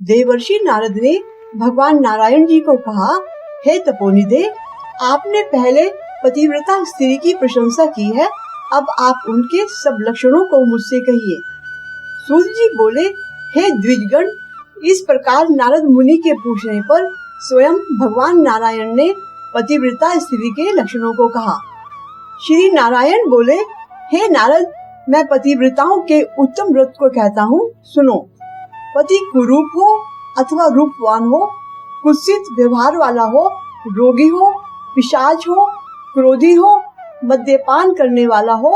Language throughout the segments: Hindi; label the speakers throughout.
Speaker 1: देवर्षि नारद ने भगवान नारायण जी को कहा, हे तपोनिधे, आपने पहले पतिव्रता स्त्री की प्रशंसा की है, अब आप उनके सब लक्षणों को मुझसे कहिए। सूर्य जी बोले, हे द्विजगण, इस प्रकार नारद मुनि के पूछने पर स्वयं भगवान नारायण ने पतिव्रता स्त्री के लक्षणों को कहा। श्री नारायण बोले, हे नारद, मैं पतिव्रताओं के उत्तम व्रत को कहता हूँ, सुनो। पति कुरूप हो अथवा रूपवान हो, कुत्सित व्यवहार वाला हो, रोगी हो, पिशाच हो, क्रोधी हो, मद्यपान करने वाला हो,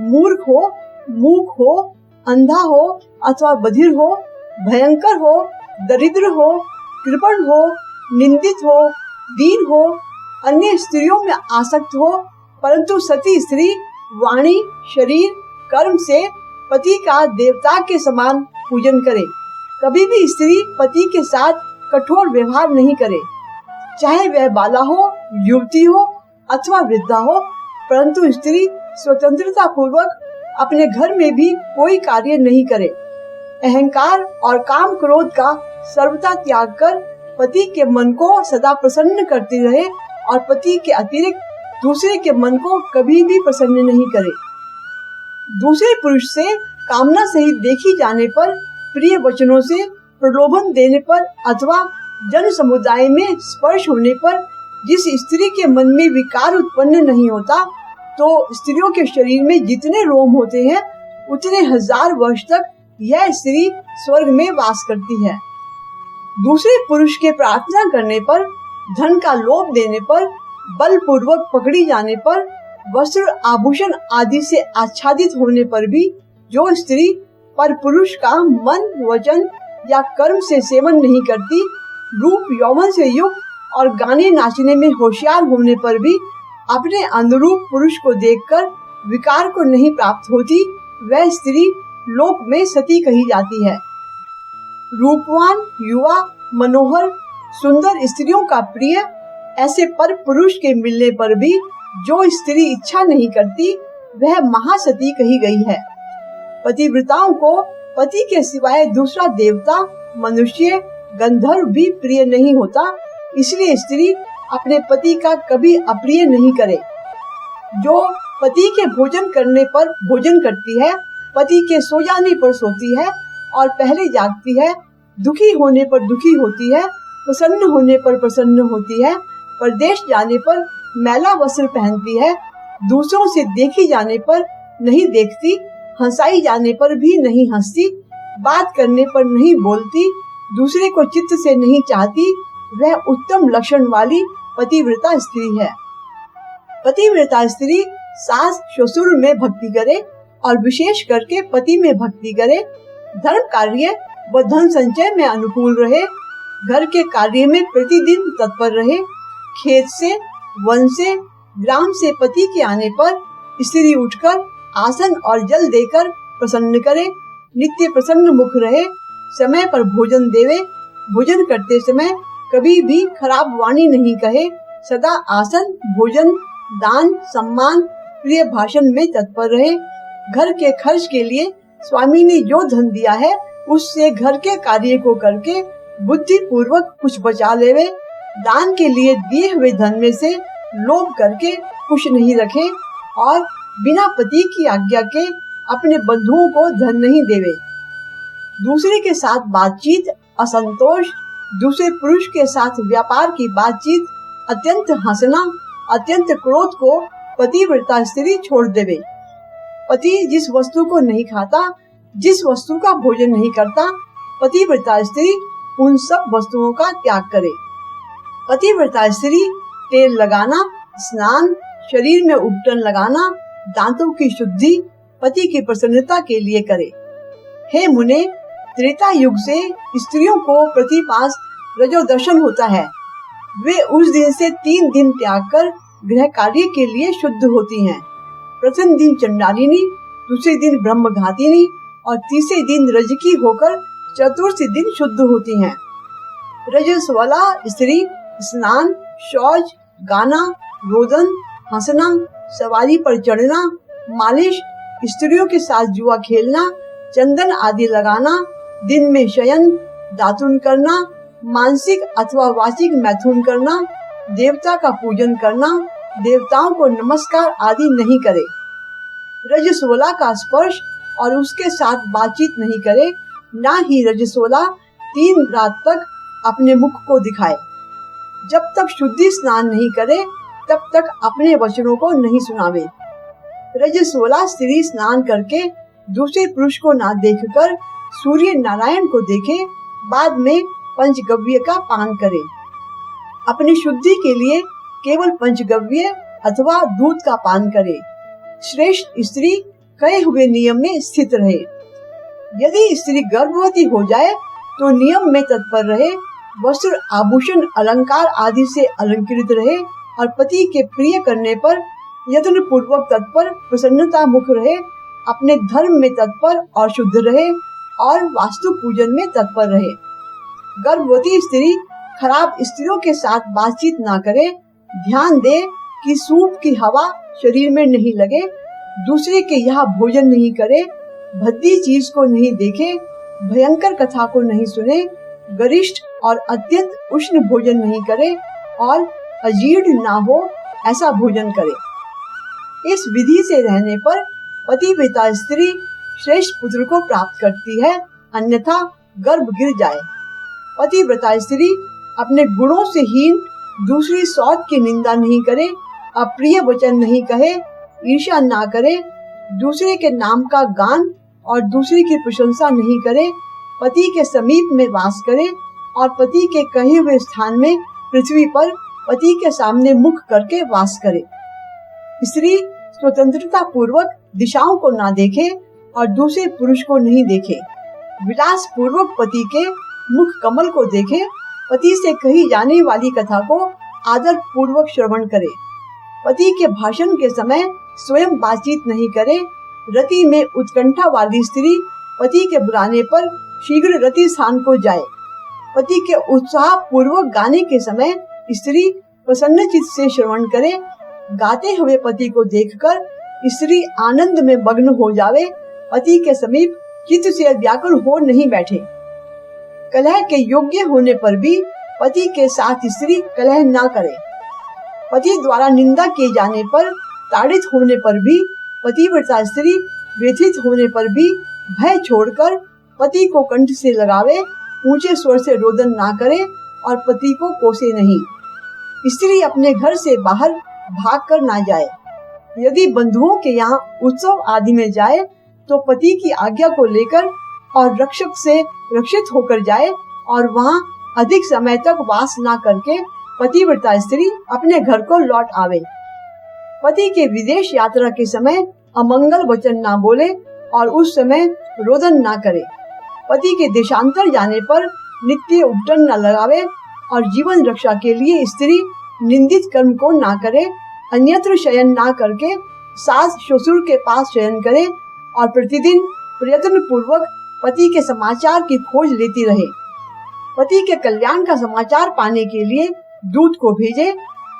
Speaker 1: मूर्ख हो, मूक हो, अंधा हो अथवा बधिर हो, भयंकर हो, दरिद्र हो, कृपण हो, निंदित हो, दीन हो, अन्य स्त्रियों में आसक्त हो, परंतु सती स्त्री वाणी, शरीर, कर्म से पति का देवता के समान पूजन करे। कभी भी स्त्री पति के साथ कठोर व्यवहार नहीं करे, चाहे वह बाला हो, युवती हो अथवा वृद्धा हो, परंतु स्त्री स्वतंत्रता पूर्वक अपने घर में भी कोई कार्य नहीं करे। अहंकार और काम क्रोध का सर्वथा त्याग कर पति के मन को सदा प्रसन्न करती रहे और पति के अतिरिक्त दूसरे के मन को कभी भी प्रसन्न नहीं करे। दूसरे पुरुष से कामना सहित देखी जाने पर, प्रिय वचनों से प्रलोभन देने पर अथवा जन समुदाय में स्पर्श होने पर जिस स्त्री के मन में विकार उत्पन्न नहीं होता, तो स्त्रियों के शरीर में जितने रोम होते हैं उतने हजार वर्ष तक यह स्त्री स्वर्ग में वास करती है। दूसरे पुरुष के प्रार्थना करने पर, धन का लोभ देने पर, बलपूर्वक पकड़ी जाने पर, वस्त्र आभूषण आदि से आच्छादित होने पर भी जो स्त्री पर पुरुष का मन, वचन या कर्म से सेवन नहीं करती, रूप यौवन से युक्त और गाने नाचने में होशियार होने पर भी अपने अनुरूप पुरुष को देखकर विकार को नहीं प्राप्त होती, वह स्त्री लोक में सती कही जाती है। रूपवान, युवा, मनोहर, सुंदर स्त्रियों का प्रिय ऐसे पर पुरुष के मिलने पर भी जो स्त्री इच्छा नहीं करती, वह महासती कही गई है। पतिव्रताओं को पति के सिवाय दूसरा देवता, मनुष्य, गंधर्व भी प्रिय नहीं होता, इसलिए स्त्री अपने पति का कभी अप्रिय नहीं करे। जो पति के भोजन करने पर भोजन करती है, पति के सो जाने पर सोती है और पहले जागती है, दुखी होने पर दुखी होती है, प्रसन्न होने पर प्रसन्न होती है, परदेश जाने पर मैला वस्त्र पहनती है, दूसरों से देखी जाने पर नहीं देखती, हंसाई जाने पर भी नहीं हंसती, बात करने पर नहीं बोलती, दूसरे को चित्त से नहीं चाहती, वह उत्तम लक्षण वाली पतिव्रता स्त्री है। पतिव्रता स्त्री सास ससुर में भक्ति करे और विशेष करके पति में भक्ति करे, धर्म कार्य व धन संचय में अनुकूल रहे, घर के कार्य में प्रतिदिन तत्पर रहे, खेत से, वन से, ग्राम से पति के आने पर स्त्री उठकर आसन और जल देकर प्रसन्न करे, नित्य प्रसन्न मुख रहे, समय पर भोजन देवे, भोजन करते समय कभी भी खराब वाणी नहीं कहे, सदा आसन, भोजन, दान, सम्मान, प्रिय भाषण में तत्पर रहे, घर के खर्च के लिए स्वामी ने जो धन दिया है उससे घर के कार्य को करके बुद्धि पूर्वक कुछ बचा लेवे, दान के लिए दिए हुए धन में से लोभ करके कुछ नहीं रखे और बिना पति की आज्ञा के अपने बंधुओं को धन नहीं देवे। दूसरे के साथ बातचीत, असंतोष, दूसरे पुरुष के साथ व्यापार की बातचीत, अत्यंत हंसना, अत्यंत क्रोध को पतिव्रता स्त्री छोड़ देवे। पति जिस वस्तु को नहीं खाता, जिस वस्तु का भोजन नहीं करता, पतिव्रता स्त्री उन सब वस्तुओं का त्याग करे। पतिव्रता स्त्री तेल लगाना, स्नान, शरीर में उपटन लगाना, दांतों की शुद्धि पति की प्रसन्नता के लिए करे। हे मुने, त्रेता युग से स्त्रियों को प्रतिपास रजोदर्शन होता है। वे उस दिन से 3 दिन त्याग कर गृह कार्य के लिए शुद्ध होती हैं। प्रथम दिन चंडालिनी, दूसरे दिन ब्रह्मघातिनी और तीसरे दिन रजकी होकर चतुर्थ दिन शुद्ध होती हैं। रजस वाला स्त्री स्नान, शौच, गाना, रोदन, हंसना, सवारी पर चढ़ना, मालिश, स्त्रियों के साथ जुआ खेलना, चंदन आदि लगाना, दिन में शयन, दातुन करना, मानसिक अथवा वाचिक मैथुन करना, देवता का पूजन करना, देवताओं को नमस्कार आदि नहीं करे। रजस्वला का स्पर्श और उसके साथ बातचीत नहीं करे, ना ही रजस्वला 3 रात तक अपने मुख को दिखाए। जब तक शुद्धि स्नान नहीं करे तब तक अपने वचनों को नहीं सुनावे। रजस्वला स्त्री स्नान करके दूसरे पुरुष को ना देखकर सूर्य नारायण को देखे, बाद में पंचगव्य का पान करे। अपनी शुद्धि के लिए केवल पंचगव्य अथवा दूध का पान करे। श्रेष्ठ स्त्री कहे हुए नियम में स्थित रहे। यदि स्त्री गर्भवती हो जाए तो नियम में तत्पर रहे, वस्त्र आभूषण अलंकार आदि से अलंकृत रहे और पति के प्रिय करने पर यत्न पूर्वक तत्पर प्रसन्नता मुख रहे, अपने धर्म में तत्पर और शुद्ध रहे और वास्तु पूजन में तत्पर रहे। गर्भवती स्त्री खराब स्त्रियों के साथ बातचीत ना करे, ध्यान दे कि सूप की हवा शरीर में नहीं लगे, दूसरे के यहाँ भोजन नहीं करे, भद्दी चीज को नहीं देखे, भयंकर कथा को नहीं सुने, गरिष्ठ और अत्यंत उष्ण भोजन नहीं करे और अजीर्ण ना हो ऐसा भोजन करे। इस विधि से रहने पर पतिव्रता स्त्री श्रेष्ठ पुत्र को प्राप्त करती है, अन्यथा गर्भ गिर जाए। पतिव्रता स्त्री अपने गुणों से हीन दूसरी सौत की निंदा नहीं करे, अप्रिय वचन नहीं कहे, ईर्ष्या ना करे, दूसरे के नाम का गान और दूसरे की प्रशंसा नहीं करे, पति के समीप में वास करे और पति के कहे हुए स्थान में पृथ्वी पर पति के सामने मुख करके वास करे। स्त्री स्वतंत्रता पूर्वक दिशाओं को ना देखे और दूसरे पुरुष को नहीं देखे, विलास पूर्वक पति के मुख कमल को देखे, पति से कही जाने वाली कथा को आदर पूर्वक श्रवण करे, पति के भाषण के समय स्वयं बातचीत नहीं करे। रति में उत्कंठा वाली स्त्री पति के बुलाने पर शीघ्र रति स्थान को जाए। पति के उत्साह पूर्वक गाने के समय स्त्री प्रसन्न चित्त से श्रवण करे। गाते हुए पति को देखकर स्त्री आनंद में मग्न हो जावे, पति के समीप चित्त से व्याकुल हो नहीं बैठे। कलह के योग्य होने पर भी पति के साथ स्त्री कलह ना करे। पति द्वारा निंदा किए जाने पर, ताड़ित होने पर भी, पतिव्रता स्त्री व्यथित होने पर भी भय छोड़कर पति को कंठ से लगावे, ऊंचे स्वर से रोदन ना करे और पति को कोसे नहीं। स्त्री अपने घर से बाहर भाग कर ना जाए। यदि बंधुओं के यहाँ उत्सव आदि में जाए तो पति की आज्ञा को लेकर और रक्षक से रक्षित होकर जाए और वहाँ अधिक समय तक वास ना करके पतिव्रता स्त्री अपने घर को लौट आवे। पति के विदेश यात्रा के समय अमंगल वचन ना बोले और उस समय रोदन ना करे। पति के देशांतर जाने पर नित्य उपटन न लगावे और जीवन रक्षा के लिए स्त्री निंदित कर्म को ना करे, अन्यत्र शयन ना करके सास ससुर के पास शयन करे और प्रतिदिन प्रयत्न पूर्वक पति के समाचार की खोज लेती रहे। पति के कल्याण का समाचार पाने के लिए दूत को भेजे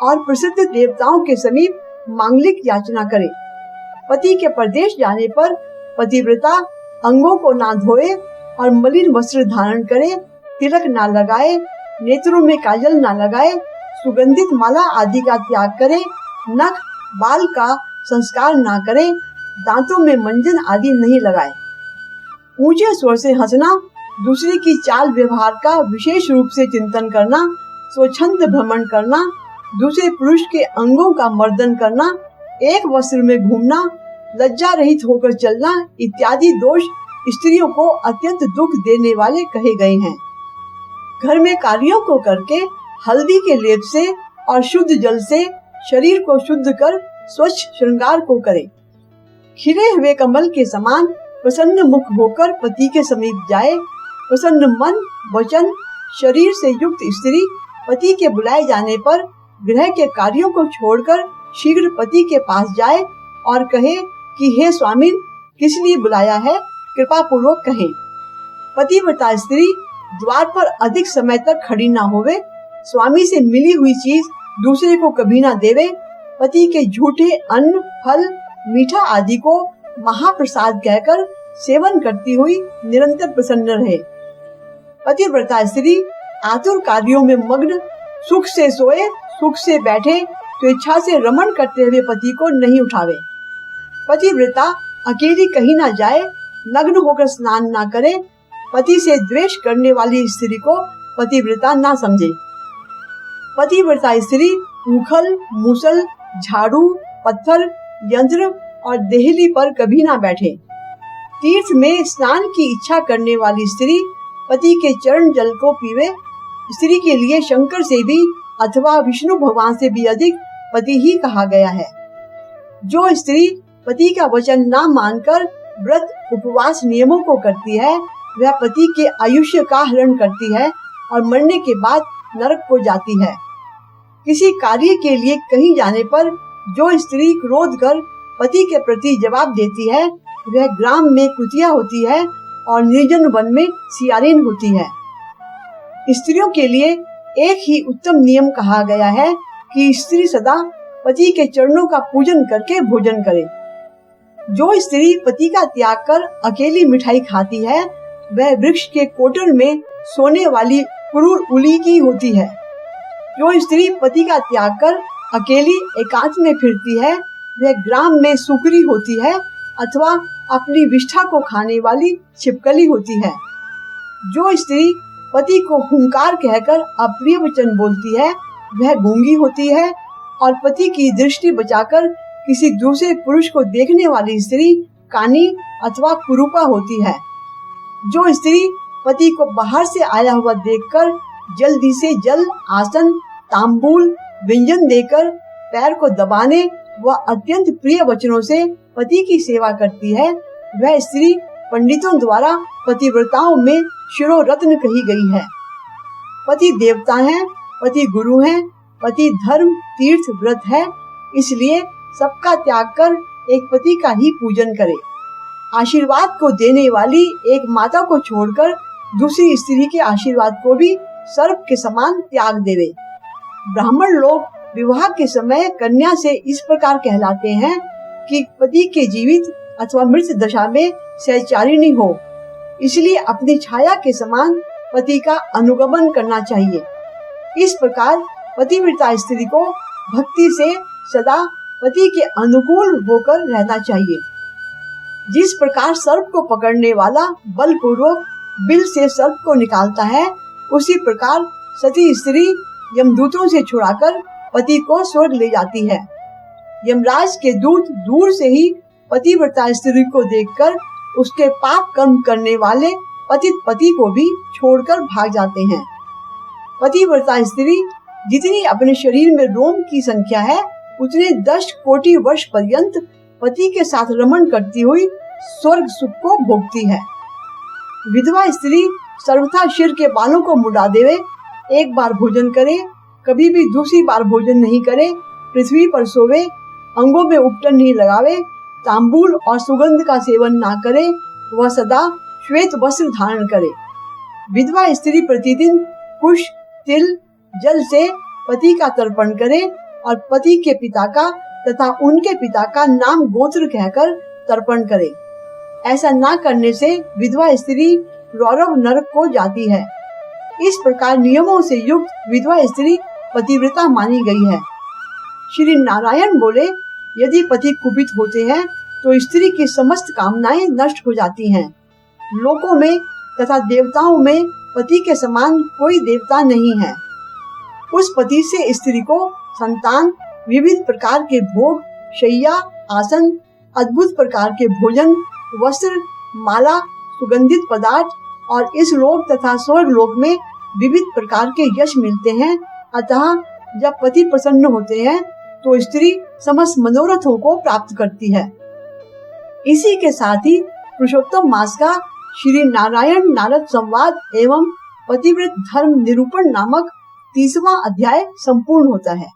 Speaker 1: और प्रसिद्ध देवताओं के समीप मांगलिक याचना करे। पति के परदेश जाने पर पतिव्रता अंगों को ना धोए और मलिन वस्त्र धारण करे, तिलक ना लगाए, नेत्रों में काजल ना लगाए, सुगंधित माला आदि का त्याग करे, नख बाल का संस्कार ना करे, दांतों में मंजन आदि नहीं लगाए। ऊंचे स्वर से हंसना, दूसरे की चाल व्यवहार का विशेष रूप से चिंतन करना, स्वच्छंद भ्रमण करना, दूसरे पुरुष के अंगों का मर्दन करना, एक वस्त्र में घूमना, लज्जा रहित होकर चलना इत्यादि दोष स्त्रियों को अत्यंत दुख देने वाले कहे गए हैं। घर में कार्यों को करके हल्दी के लेप से और शुद्ध जल से शरीर को शुद्ध कर स्वच्छ श्रृंगार को करे। खिले हुए कमल के समान प्रसन्न मुख होकर पति के समीप जाए। प्रसन्न मन, वचन, शरीर से युक्त स्त्री पति के बुलाए जाने पर गृह के कार्यों को छोड़कर शीघ्र पति के पास जाए और कहे कि हे स्वामी, किस लिए बुलाया है, कृपा पूर्वक कहें। पतिव्रता स्त्री द्वार पर अधिक समय तक खड़ी ना होवे, स्वामी से मिली हुई चीज दूसरे को कभी ना देवे, पति के झूठे अन्न, फल, मीठा आदि को महाप्रसाद कहकर सेवन करती हुई निरंतर प्रसन्न रहे। पतिव्रता स्त्री आतुर कार्यों में मग्न, सुख से सोए सुख से बैठे, तो इच्छा से रमण करते हुए पति को नहीं उठावे। पतिव्रता अकेली कहीं ना जाए, नग्न होकर स्नान ना करे, पति से द्वेष करने वाली स्त्री को पतिव्रता ना समझे। पतिव्रता स्त्री उखल, मूसल, झाड़ू, पत्थर, यंत्र और देहली पर कभी ना बैठे। तीर्थ में स्नान की इच्छा करने वाली स्त्री पति के चरण जल को पीवे। स्त्री के लिए शंकर से भी अथवा विष्णु भगवान से भी अधिक पति ही कहा गया है। जो स्त्री पति का वचन ना मानकर व्रत उपवास नियमों को करती है, वह पति के आयुष्य का हरण करती है और मरने के बाद नरक को जाती है। किसी कार्य के लिए कहीं जाने पर जो स्त्री क्रोध कर पति के प्रति जवाब देती है, वह ग्राम में कुतिया होती है और निर्जन वन में सियारिन होती है। स्त्रियों के लिए एक ही उत्तम नियम कहा गया है कि स्त्री सदा पति के चरणों का पूजन करके भोजन करे। जो स्त्री पति का त्याग कर अकेली मिठाई खाती है, वह वृक्ष के कोटर में सोने वाली क्रूर उली की होती है। जो स्त्री पति का त्याग कर अकेली एकांत में फिरती है, वह ग्राम में सुकरी होती है अथवा अपनी विष्ठा को खाने वाली छिपकली होती है। जो स्त्री पति को हुंकार कहकर अप्रिय वचन बोलती है, वह गूंगी होती है और पति की दृष्टि बचाकर किसी दूसरे पुरुष को देखने वाली स्त्री कानी अथवा कुरूपा होती है। जो स्त्री पति को बाहर से आया हुआ देखकर जल्दी से जल, आसन, तांबूल, व्यंजन देकर पैर को दबाने व अत्यंत प्रिय वचनों से पति की सेवा करती है, वह स्त्री पंडितों द्वारा पतिव्रताओं में शिरोरत्न कही गई है। पति देवता हैं, पति गुरु हैं, पति धर्म, तीर्थ, व्रत है। इसलिए सबका त्याग कर एक पति का ही पूजन करे। आशीर्वाद को देने वाली एक माता को छोड़कर दूसरी स्त्री के आशीर्वाद को भी सर्प के समान त्याग देवे। ब्राह्मण लोग विवाह के समय कन्या से इस प्रकार कहलाते हैं कि पति के जीवित अथवा मृत दशा में सहचारिणी हो, इसलिए अपनी छाया के समान पति का अनुगमन करना चाहिए। इस प्रकार पतिव्रता स्त्री को भक्ति से सदा पति के अनुकूल होकर रहना चाहिए। जिस प्रकार सर्प को पकड़ने वाला बलपूर्वक बिल से सर्प को निकालता है, उसी प्रकार सती स्त्री यमदूतों से छुड़ाकर पति को स्वर्ग ले जाती है। यमराज के दूत दूर से ही पतिव्रता स्त्री को देखकर उसके पाप कर्म करने वाले पतित पति को भी छोड़कर भाग जाते हैं। पतिव्रता स्त्री जितनी अपने शरीर में रोम की संख्या है, उतने 10 कोटि वर्ष पर्यंत पति के साथ रमण करती हुई स्वर्ग सुख को भोगती है। विधवा स्त्री सर्वथा सिर के बालों को मुड़ा देवे, एक बार भोजन करे, कभी भी दूसरी बार भोजन नहीं करे, पृथ्वी पर सोवे, अंगों में उपटन नहीं लगावे, तांबूल और सुगंध का सेवन ना करे, वह सदा श्वेत वस्त्र धारण करे। विधवा स्त्री प्रतिदिन कुश, तिल, जल से पति का तर्पण करे और पति के पिता का तथा उनके पिता का नाम गोत्र कहकर तर्पण करे। ऐसा ना करने से विधवा स्त्री रौरव नरक को जाती है। इस प्रकार नियमों से युक्त विधवा स्त्री पतिव्रता मानी गई है। श्री नारायण बोले, यदि पति कुपित होते हैं तो स्त्री की समस्त कामनाएं नष्ट हो जाती हैं। लोकों में तथा देवताओं में पति के समान कोई देवता नहीं है। उस पति से स्त्री को संतान, विविध प्रकार के भोग, शैया, आसन, अद्भुत प्रकार के भोजन, वस्त्र, माला, सुगंधित पदार्थ और इस लोक तथा स्वर्ग लोक में विविध प्रकार के यश मिलते हैं। अतः जब पति प्रसन्न होते हैं तो स्त्री समस्त मनोरथों को प्राप्त करती है। इसी के साथ ही पुरुषोत्तम मास का श्री नारायण नारद संवाद एवं पतिव्रत धर्म निरूपण नामक 30वां अध्याय संपूर्ण होता है।